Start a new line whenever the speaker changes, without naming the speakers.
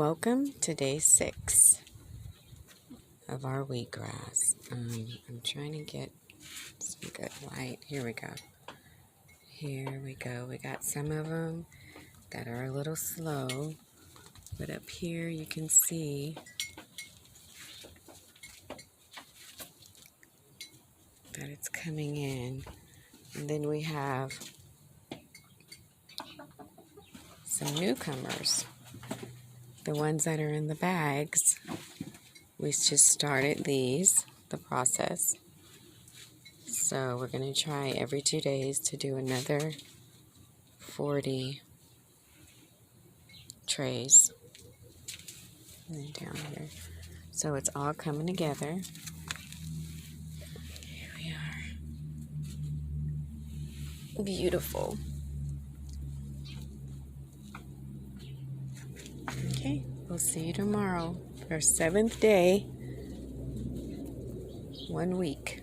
Welcome to day 6 of our wheatgrass. I'm trying to get some good light. Here we go. Here we go. We got some of them that are a little slow, but up here you can see that it's coming in. And then we have some newcomers. The ones that are in the bags, we just started the process. So we're going to try every 2 days to do another 40 trays. And then down here. So it's all coming together. Here we are. Beautiful. Okay, we'll see you tomorrow for our 7th day, 1 week.